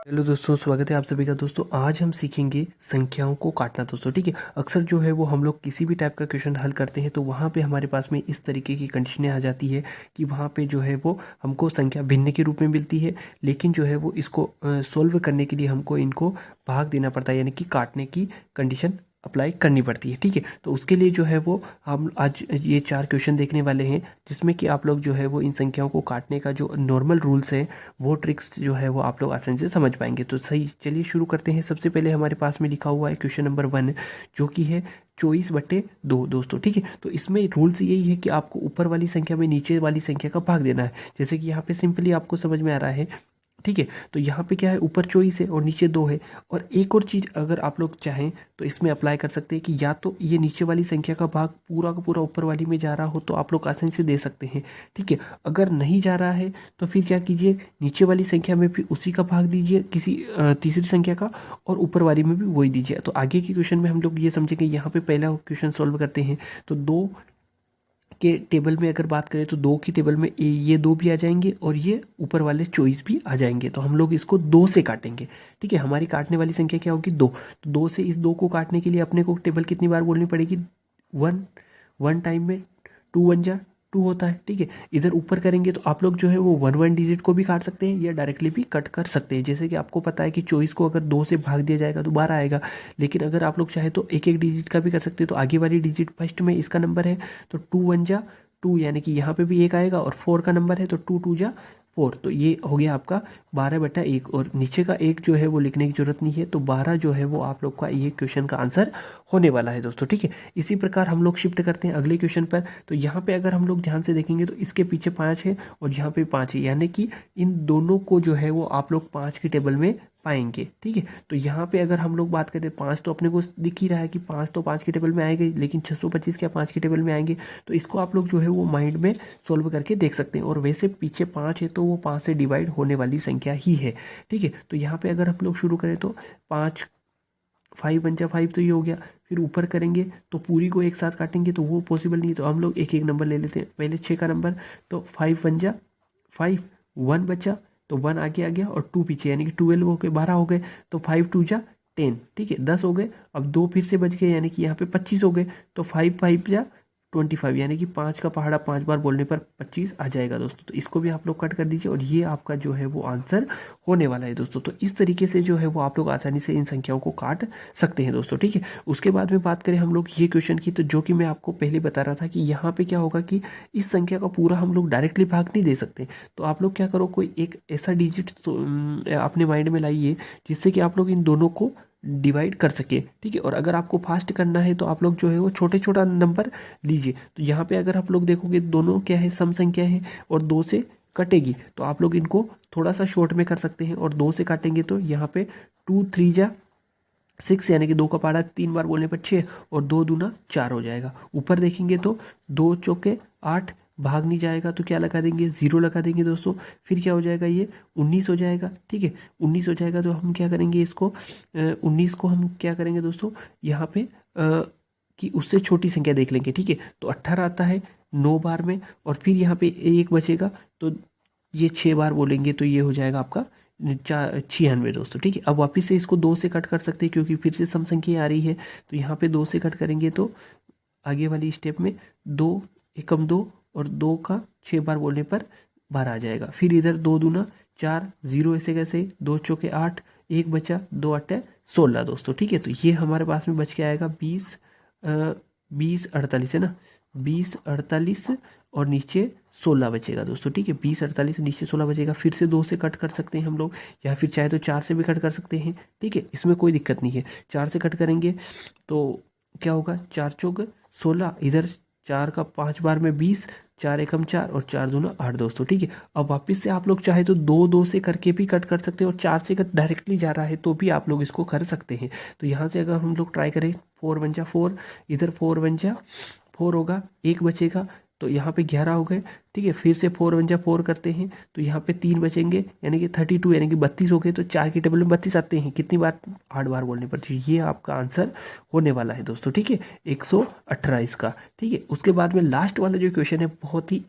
Hello दोस्तों, स्वागत है आप सभी का। दोस्तों आज हम सीखेंगे संख्याओं को काटना। दोस्तों ठीक है, अक्सर जो है वो हम लोग किसी भी टाइप का क्वेश्चन हल करते हैं तो वहाँ पे हमारे पास में इस तरीके की कंडीशनें आ जाती है कि वहाँ पे जो है वो हमको संख्या भिन्न के रूप में मिलती है, लेकिन जो है वो इसको सोल्व करने के लिए हमको इनको भाग देना पड़ता है, यानी कि काटने की कंडीशन अप्लाई करनी पड़ती है। ठीक है, तो उसके लिए जो है वो हम आज ये 4 क्वेश्चन देखने वाले हैं, जिसमें कि आप लोग जो है वो इन संख्याओं को काटने का जो नॉर्मल रूल्स है वो ट्रिक्स जो है वो आप लोग आसानी से समझ पाएंगे। तो सही, चलिए शुरू करते हैं। सबसे पहले हमारे पास में लिखा हुआ है क्वेश्चन नंबर 1, जो कि है 24/2। दोस्तों ठीक है, तो इसमें रूल्स यही है कि आपको ऊपर वाली संख्या में नीचे वाली संख्या का भाग देना है। जैसे कि यहाँ पे सिंपली आपको समझ में आ रहा है। ठीक है, तो यहाँ पे क्या है, ऊपर 24 है और नीचे 2 है। और एक और चीज़ अगर आप लोग चाहें तो इसमें अप्लाई कर सकते हैं कि या तो ये नीचे वाली संख्या का भाग पूरा का पूरा ऊपर वाली में जा रहा हो तो आप लोग आसानी से दे सकते हैं। ठीक है, अगर नहीं जा रहा है तो फिर क्या कीजिए, नीचे वाली संख्या में भी उसी का भाग दीजिए, किसी तीसरी संख्या का, और ऊपर वाली में भी वही दीजिए। तो आगे के क्वेश्चन में हम लोग ये समझेंगे। यहाँ पे पहला क्वेश्चन सॉल्व करते हैं। तो 2 के टेबल में अगर बात करें तो 2 की टेबल में ये 2 भी आ जाएंगे और ये ऊपर वाले 24 भी आ जाएंगे। तो हम लोग इसको 2 से काटेंगे। ठीक है, हमारी काटने वाली संख्या क्या होगी, 2। तो 2 से इस 2 को काटने के लिए अपने को टेबल कितनी बार बोलनी पड़ेगी, 1। 1 टाइम में 2 1 जा 2 होता है। ठीक है, इधर ऊपर करेंगे तो आप लोग जो है वो 1 डिजिट को भी काट सकते हैं या डायरेक्टली भी कट कर सकते हैं। जैसे कि आपको पता है कि 24 को अगर 2 से भाग दिया जाएगा तो 12 आएगा, लेकिन अगर आप लोग चाहे तो एक एक डिजिट का भी कर सकते हैं। तो आगे वाली डिजिट फर्स्ट में इसका नंबर है तो 2 1 जा 2, यानी कि यहाँ पे भी 1 आएगा, और 4 का नंबर है तो 2 2 जा 4। तो ये हो गया आपका 12/1, और नीचे का 1 जो है वो लिखने की जरूरत नहीं है। तो 12 जो है वो आप लोग का ये क्वेश्चन का आंसर होने वाला है दोस्तों। ठीक है, इसी प्रकार हम लोग शिफ्ट करते हैं अगले क्वेश्चन पर। तो यहाँ पे अगर हम लोग ध्यान से देखेंगे तो इसके पीछे 5 है और यहाँ पे 5 है, यानी कि इन दोनों को जो है वो आप लोग 5 की टेबल में पाएंगे। ठीक है, तो यहाँ पे अगर हम लोग बात करें 5, तो अपने को दिख ही रहा है कि 5 तो 5 की टेबल में आएंगे, लेकिन 625 क्या 5 की टेबल में आएंगे। तो इसको आप लोग जो है वो माइंड में सोल्व करके देख सकते हैं। और वैसे पीछे 5 है तो वो 5 से डिवाइड होने वाली संख्या ही है। ठीक है, तो यहाँ पे अगर हम लोग शुरू करें तो 5 5 1 जा 5, तो ये हो गया। फिर ऊपर करेंगे तो पूरी को एक साथ काटेंगे तो वो पॉसिबल नहीं है, तो हम लोग एक एक नंबर ले लेते हैं। पहले 6 का नंबर, तो 5 1 जा 5, 1 बचा तो 1 आगे आ गया और 2 पीछे, यानी कि 12 हो गए, 12 हो गए। तो 5 2 जा 10। ठीक है, 10 हो गए। अब 2 फिर से बच गए, यानी कि यहाँ पे 25 हो गए। तो 5 5 जा 25, यानी कि 5 का पहाड़ा 5 बार बोलने पर 25 आ जाएगा दोस्तों। तो इसको भी आप लोग कट कर दीजिए और ये आपका जो है वो आंसर होने वाला है दोस्तों। तो इस तरीके से जो है वो आप लोग आसानी से इन संख्याओं को काट सकते हैं दोस्तों। ठीक है, उसके बाद में बात करें हम लोग ये क्वेश्चन की, तो जो कि मैं आपको पहले बता रहा था कि यहाँ पे क्या होगा कि इस संख्या का पूरा हम लोग डायरेक्टली भाग नहीं दे सकते। तो आप लोग क्या करो, कोई एक ऐसा डिजिट अपने माइंड में लाइए जिससे कि आप लोग इन दोनों को डिवाइड कर सके। ठीक है, और अगर आपको फास्ट करना है तो आप लोग जो है वो छोटे छोटा नंबर लीजिए। तो यहाँ पे अगर आप लोग देखोगे दोनों क्या है, सम संख्या है और 2 से कटेगी, तो आप लोग इनको थोड़ा सा शॉर्ट में कर सकते हैं। और 2 से काटेंगे तो यहाँ पे 2 3 जा 6, यानी कि 2 का पहाड़ा 3 बार बोलने पर 6 और 2 दूना 4 हो जाएगा। ऊपर देखेंगे तो 2 चौके 8, भाग नहीं जाएगा तो क्या लगा देंगे, 0 लगा देंगे दोस्तों। फिर क्या हो जाएगा, ये 19 हो जाएगा। ठीक है, 19 हो जाएगा तो हम क्या करेंगे, इसको 19 को हम क्या करेंगे दोस्तों, यहाँ पे कि उससे छोटी संख्या देख लेंगे। ठीक है, तो 18 आता है 9 बार में, और फिर यहाँ पे 1 बचेगा तो ये 6 बार बोलेंगे तो ये हो जाएगा आपका 96 दोस्तों। ठीक है, अब वापिस से इसको 2 से कट कर सकते हैं क्योंकि फिर से सम संख्या आ रही है। तो यहाँ पे 2 से कट करेंगे तो आगे वाली स्टेप में 2 एकम 2 और 2 का 6 बार बोलने पर 12 आ जाएगा। फिर इधर 2 दूना 4, 0 ऐसे कैसे, 2 चौके 8, 1 बचा, 2 8 16 दोस्तों। ठीक है, तो ये हमारे पास में बच के आएगा 20 48 है ना, 20 48 और नीचे 16 बचेगा दोस्तों। ठीक है, 20 48 नीचे 16 बचेगा। फिर से 2 से कट कर सकते हैं हम लोग, या फिर चाहे तो 4 से भी कट कर सकते हैं। ठीक है, इसमें कोई दिक्कत नहीं है। 4 से कट करेंगे तो क्या होगा, 4 चौक 16, इधर 4 का 5 बार में 20, 4 एकम 4 और 4 दूना 8 दोस्तों। ठीक है, अब वापस से आप लोग चाहे तो 2 2 से करके भी कट कर सकते हैं, और 4 से डायरेक्टली जा रहा है तो भी आप लोग इसको कर सकते हैं। तो यहाँ से अगर हम लोग ट्राई करें, 4 1 जा 4, इधर 4 1 जा 4 होगा, 1 बचेगा तो यहाँ पे 11 हो गए, ठीक है। फिर से 4 × 4 करते हैं तो यहाँ पे 3 बचेंगे, यानी कि 32 यानी कि 32 हो गए। तो 4 की टेबल में 32 आते हैं, कितनी बार 8 बार बोलने पर। तो ये आपका आंसर होने वाला है दोस्तों, ठीक है, 118 इसका, ठीक है। उसके बाद में लास्ट वाला जो क्वेश्चन है बहुत ही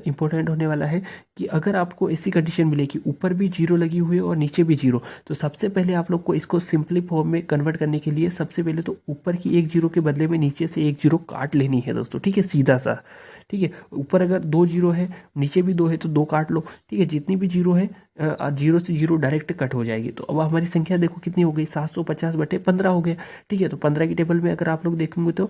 इंपॉर्टेंट होने वाला है कि अगर आपको ऐसी कंडीशन मिले कि ऊपर भी जीरो लगी हुई है और नीचे भी जीरो, तो सबसे पहले आप लोग को इसको सिंपली फॉर्म में कन्वर्ट करने के लिए सबसे पहले तो ऊपर की एक जीरो के बदले में नीचे से एक जीरो काट लेनी है दोस्तों, ठीक है, सीधा सा, ठीक है। ऊपर अगर 2 जीरो है, नीचे भी 2 है तो 2 काट लो, ठीक है। जितनी भी जीरो है, जीरो से जीरो डायरेक्ट कट हो जाएगी। तो अब हमारी संख्या देखो कितनी हो गई, 750/15 हो गया, ठीक है। तो 15 की टेबल में अगर आप लोग देखेंगे तो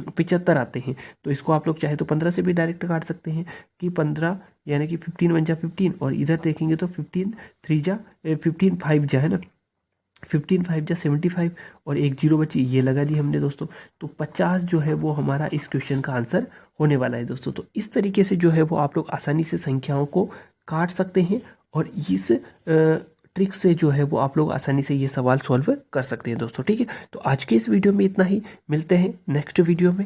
75 आते हैं। तो इसको आप लोग चाहे तो 15 से भी डायरेक्ट काट सकते हैं कि 15 यानी कि 15 × 15, और इधर देखेंगे तो 15 3 5 है ना, 15 5 75, और एक जीरो बची, ये लगा दी हमने दोस्तों। तो 50 जो है वो हमारा इस क्वेश्चन का आंसर होने वाला है दोस्तों। तो इस तरीके से जो है वो आप लोग आसानी से संख्याओं को काट सकते हैं, और इस ट्रिक से जो है वो आप लोग आसानी से ये सवाल सॉल्व कर सकते हैं दोस्तों, ठीक है। तो आज के इस वीडियो में इतना ही, मिलते हैं नेक्स्ट वीडियो में।